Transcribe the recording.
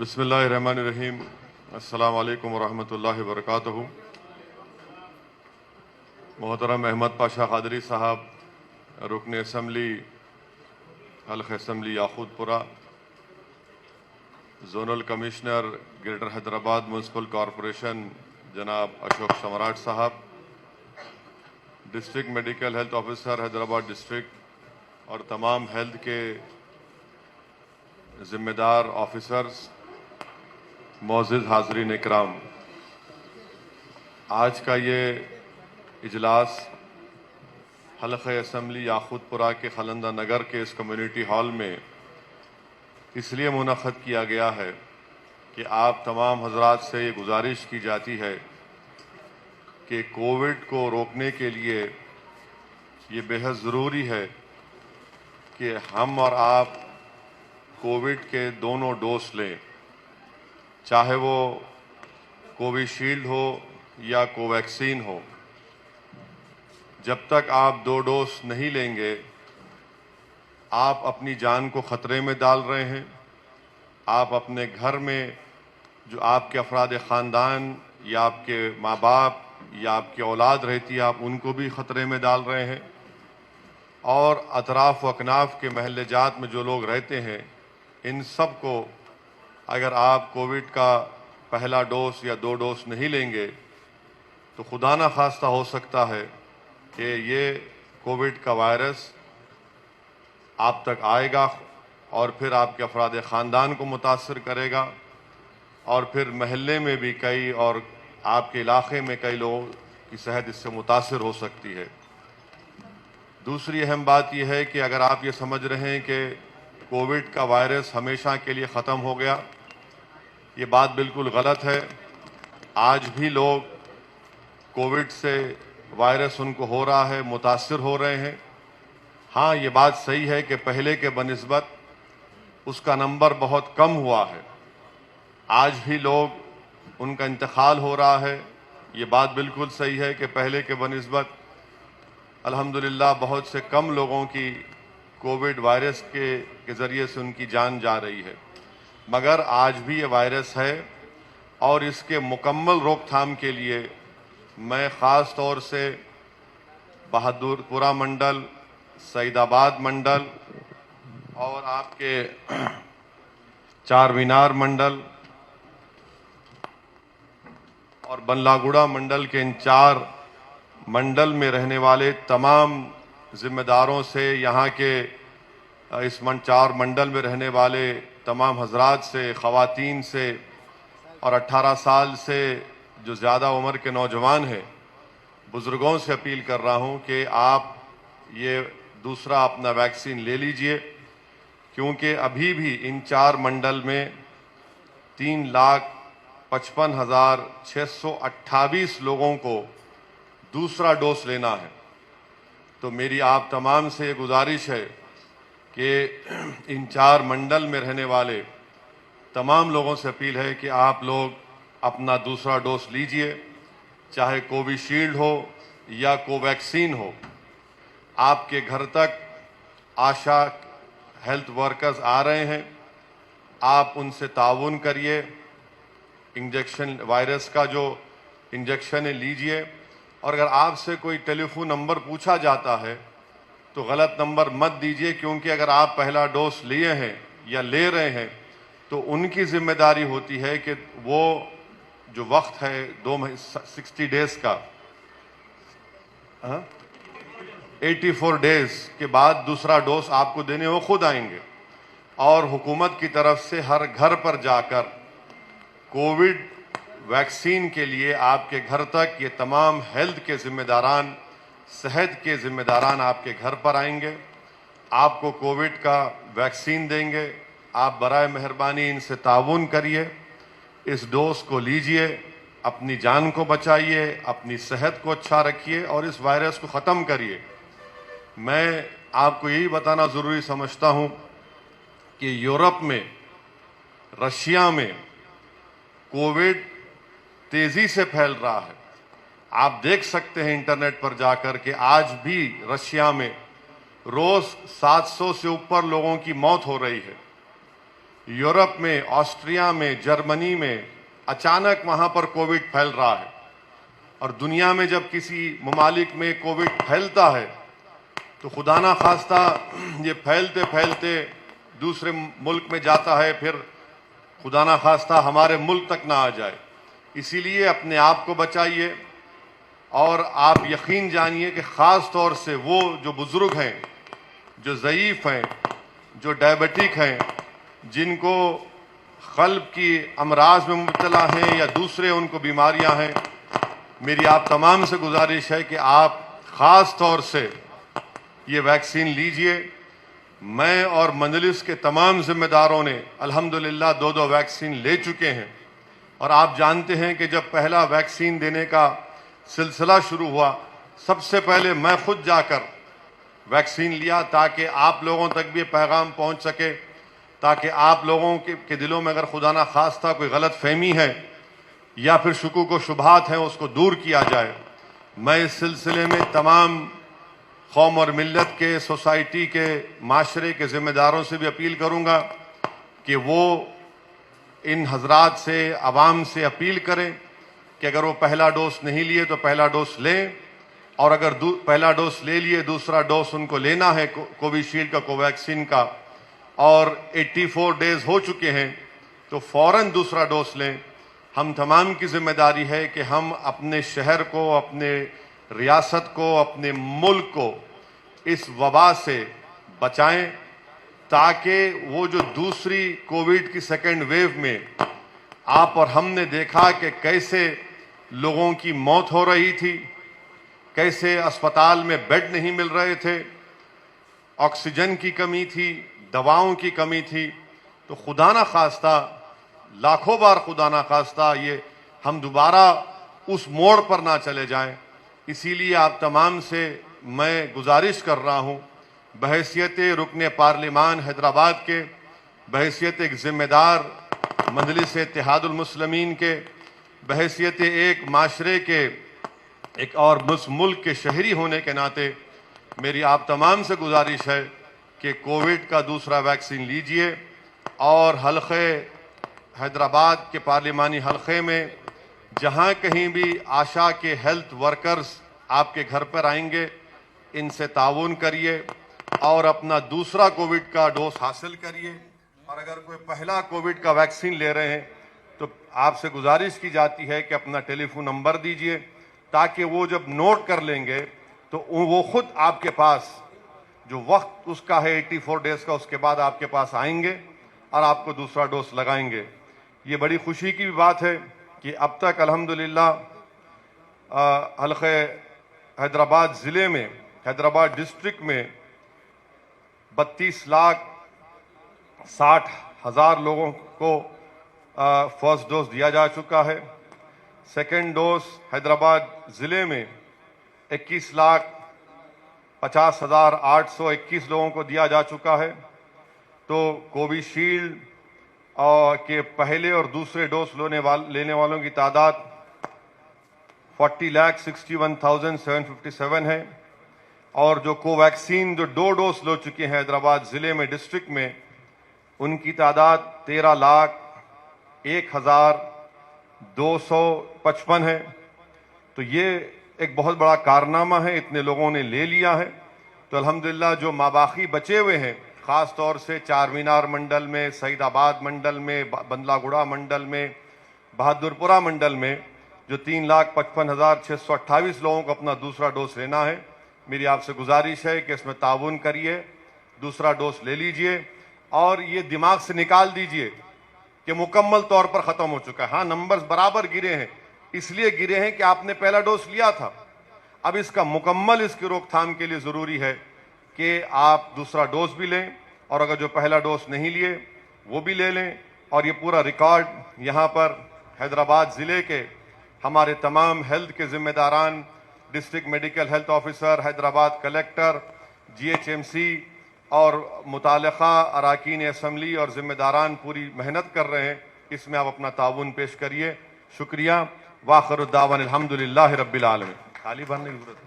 بسم اللہ الرحمن الرحیم۔ السلام علیکم ورحمۃ اللہ وبرکاتہ۔ محترم احمد پاشا قادری صاحب، رکن اسمبلی حلقہ اسمبلی یاقوت پورہ، zonal commissioner greater Hyderabad municipal corporation جناب اشوک سمراٹ صاحب، district medical health officer Hyderabad district اور تمام ہیلتھ کے ذمہ دار آفیسرز، معزز حاضرین اکرام، آج کا یہ اجلاس حلقہ اسمبلی یاقوت پورہ کے خلندہ نگر کے اس کمیونٹی ہال میں اس لیے منعقد کیا گیا ہے کہ آپ تمام حضرات سے یہ گزارش کی جاتی ہے کہ کووڈ کو روکنے کے لیے یہ بے حد ضروری ہے کہ ہم اور آپ کووڈ کے دونوں ڈوز لیں، چاہے وہ کووی شیلڈ ہو یا کوویکسین ہو۔ جب تک آپ 2 ڈوز نہیں لیں گے، آپ اپنی جان کو خطرے میں ڈال رہے ہیں۔ آپ اپنے گھر میں جو آپ کے افراد خاندان یا آپ کے ماں باپ یا آپ کی اولاد رہتی ہے، آپ ان کو بھی خطرے میں ڈال رہے ہیں، اور اطراف و اکناف کے محلے جات میں جو لوگ رہتے ہیں ان سب کو اگر آپ کووڈ کا پہلا ڈوز یا 2 ڈوز نہیں لیں گے تو خدا نہ خواستہ ہو سکتا ہے کہ یہ کووڈ کا وائرس آپ تک آئے گا اور پھر آپ کے افراد خاندان کو متاثر کرے گا، اور پھر محلے میں بھی کئی اور آپ کے علاقے میں کئی لوگوں کی صحت اس سے متاثر ہو سکتی ہے۔ دوسری اہم بات یہ ہے کہ اگر آپ یہ سمجھ رہے ہیں کہ کووڈ کا وائرس ہمیشہ کے لیے ختم ہو گیا، یہ بات بالکل غلط ہے۔ آج بھی لوگ کووڈ سے وائرس ان کو ہو رہا ہے، متاثر ہو رہے ہیں۔ ہاں، یہ بات صحیح ہے کہ پہلے کے بنسبت اس کا نمبر بہت کم ہوا ہے۔ آج بھی لوگ ان کا انتقال ہو رہا ہے، یہ بات بالکل صحیح ہے کہ پہلے کے بنسبت الحمدللہ بہت سے کم لوگوں کی کووڈ وائرس کے ذریعے سے ان کی جان جا رہی ہے، مگر آج بھی یہ وائرس ہے، اور اس کے مکمل روک تھام کے لیے میں خاص طور سے بہادر پورہ منڈل، سعید آباد منڈل اور آپ کے چار مینار منڈل اور بنلا گوڑا منڈل کے ان 4 منڈل میں رہنے والے تمام ذمہ داروں سے، یہاں کے اس 4 منڈل میں رہنے والے تمام حضرات سے، خواتین سے اور 18 سال سے جو زیادہ عمر کے نوجوان ہیں، بزرگوں سے اپیل کر رہا ہوں کہ آپ یہ دوسرا اپنا ویکسین لے لیجئے، کیونکہ ابھی بھی ان 4 منڈل میں 3,55,628 لوگوں کو دوسرا ڈوز لینا ہے۔ تو میری آپ تمام سے یہ گزارش ہے کہ ان 4 منڈل میں رہنے والے تمام لوگوں سے اپیل ہے کہ آپ لوگ اپنا دوسرا ڈوز لیجئے، چاہے کووی شیلڈ ہو یا کوویکسین ہو۔ آپ کے گھر تک آشا ہیلتھ ورکرز آ رہے ہیں، آپ ان سے تعاون کریے، انجیکشن وائرس کا جو انجیکشن لیجئے، اور اگر آپ سے کوئی ٹیلی فون نمبر پوچھا جاتا ہے تو غلط نمبر مت دیجئے، کیونکہ اگر آپ پہلا ڈوز لیے ہیں یا لے رہے ہیں تو ان کی ذمہ داری ہوتی ہے کہ وہ جو وقت ہے 60 ڈیز کا، 84 ڈیز کے بعد دوسرا ڈوز آپ کو دینے وہ خود آئیں گے، اور حکومت کی طرف سے ہر گھر پر جا کر کووڈ ویکسین کے لیے آپ کے گھر تک یہ تمام ہیلتھ کے ذمہ داران، صحت کے ذمہ داران آپ کے گھر پر آئیں گے، آپ کو کووڈ کا ویکسین دیں گے۔ آپ برائے مہربانی ان سے تعاون کریے، اس ڈوز کو لیجئے، اپنی جان کو بچائیے، اپنی صحت کو اچھا رکھیے اور اس وائرس کو ختم کریے۔ میں آپ کو یہی بتانا ضروری سمجھتا ہوں کہ یورپ میں، رشیا میں کووڈ تیزی سے پھیل رہا ہے۔ آپ دیکھ سکتے ہیں انٹرنیٹ پر جا کر کہ آج بھی رشیا میں روز 700 سے اوپر لوگوں کی موت ہو رہی ہے۔ यूरोप में, ऑस्ट्रिया में, जर्मनी में अचानक वहाँ पर कोविड फैल रहा है। और दुनिया में जब किसी ममालिक में कोविड फैलता है तो खुदा ना खास्ता ये फैलते फैलते दूसरे मुल्क में जाता है, फिर खुदा ना खास्ता हमारे मुल्क तक ना आ जाए। इसीलिए अपने आप को बचाइए और आप यकीन जानिए कि ख़ास तौर से वो जो बुज़ुर्ग हैं, जो ज़ईफ़ हैं, जो डायबिटिक हैं, जिनको क़ल्ब की अमराज में मुब्तला हैं या दूसरे उनको बीमारियां हैं, मेरी आप तमाम से गुजारिश है कि आप ख़ास तौर से ये वैक्सीन लीजिए। मैं और मजलिस के तमाम ज़िम्मेदारों ने अल्हम्दुलिल्लाह 2 वैक्सीन ले चुके हैं। और आप जानते हैं कि जब पहला वैक्सीन देने का सिलसिला शुरू हुआ, सबसे पहले मैं खुद जाकर वैक्सीन लिया ताकि आप लोगों तक भी पैगाम पहुंच सके, ताकि आप लोगों के दिलों में अगर खुदा ना खास्ता कोई गलत फहमी है या फिर शुकूक व शुबहात हैं उसको दूर किया जाए। मैं इस सिलसिले में तमाम कौम और मिल्लत के, सोसाइटी के, माशरे के ज़िम्मेदारों से भी अपील करूँगा कि वो इन हजरात से, आवाम से अपील करें कि अगर वो पहला डोज नहीं लिए तो पहला डोज लें, और अगर पहला डोज ले लिए दूसरा डोज उनको लेना है कोविशील्ड का, कोवैक्सीन का, और 84 डेज हो चुके हैं तो फ़ौरन दूसरा डोज लें। हम तमाम की ज़िम्मेदारी है कि हम अपने शहर को, अपने रियासत को, अपने मुल्क को इस वबा से बचाएं, ताकि वो जो दूसरी कोविड की सेकेंड वेव में आप और हमने देखा कि कैसे लोगों की मौत हो रही थी, कैसे अस्पताल में बेड नहीं मिल रहे थे, ऑक्सीजन की कमी थी, दवाओं की कमी थी, तो खुदा ना खास्ता, लाखों बार खुदा ना खास्ता ये हम दोबारा उस मोड़ पर ना चले जाएं। इसीलिए आप तमाम से मैं गुजारिश कर रहा हूँ, बहैसियत रुकने पार्लिमान हैदराबाद के, बहैसियत एक ज़िम्मेदार मजलिस इत्तेहादुल मुस्लिमीन के, बहैसियत एक माशरे के, एक और मुल्क के शहरी होने के नाते मेरी आप तमाम से गुजारिश है कि कोविड का दूसरा वैक्सीन लीजिए। और हल्क़े हैदराबाद के पार्लिमानी हल्क़े में जहाँ कहीं भी आशा के हेल्थ वर्कर्स आपके घर पर आएंगे, इनसे ताउन करिए और अपना दूसरा कोविड का डोज हासिल करिए। और अगर कोई पहला कोविड का वैक्सीन ले रहे हैं तो आपसे गुजारिश की जाती है कि अपना टेलीफोन नंबर दीजिए, ताकि वो जब नोट कर लेंगे तो वो खुद आपके पास जो वक्त उसका है 84 डेज का, उसके बाद आपके पास आएंगे और आपको दूसरा डोज लगाएंगे। ये बड़ी खुशी की भी बात है कि अब तक अल्हम्दुलिल्लाह हल्क़े हैदराबाद ज़िले में, हैदराबाद डिस्ट्रिक्ट में 32,60,000 लोगों को फर्स्ट डोज दिया जा चुका है। सेकेंड डोज हैदराबाद ज़िले में 21,50,821 लोगों को दिया जा चुका है। तो कोविशील्ड के पहले और दूसरे डोज लेने वालों की तादाद 40,61,757 है। और जो कोवैक्सीन जो 2 डोज ले चुके हैं हैदराबाद ज़िले में, डिस्ट्रिक्ट में, उनकी तादाद 13,01,255 है। तो ये एक बहुत बड़ा कारनामा है, इतने लोगों ने ले लिया है। तो अल्हम्दुलिल्लाह जो माबाकी बचे हुए हैं, ख़ास तौर से चार मीनार मंडल में, सईदाबाद मंडल में, बंदलागुड़ा मंडल में, बहादुरपुरा मंडल में, जो 3,55,628 लोगों को अपना दूसरा डोज लेना है, मेरी आपसे गुजारिश है कि इसमें ताउन करिए, दूसरा डोज ले लीजिए और ये दिमाग से निकाल दीजिए कि मुकम्मल तौर पर ख़त्म हो चुका है। हाँ, नंबर्स बराबर गिरे हैं, इसलिए गिरे हैं कि आपने पहला डोज लिया था। अब इसका मुकम्मल इसकी रोकथाम के लिए ज़रूरी है कि आप दूसरा डोज भी लें, और अगर जो पहला डोज नहीं लिए वो भी ले लें। और ये पूरा रिकॉर्ड यहाँ पर हैदराबाद ज़िले के हमारे तमाम हेल्थ के ज़िम्मेदारान, district medical health officer, Hyderabad collector, GHMC और मुताल्लिक़ा अराकीन असम्बली और ज़िम्मेदारान पूरी मेहनत कर रहे हैं। इसमें आप अपना ताउन पेश करिए। शुक्रिया। वाखिर दावाना अल्हम्दुलिल्लाहि रब्बिल आलमीन। खाली भरने की जरूरत है।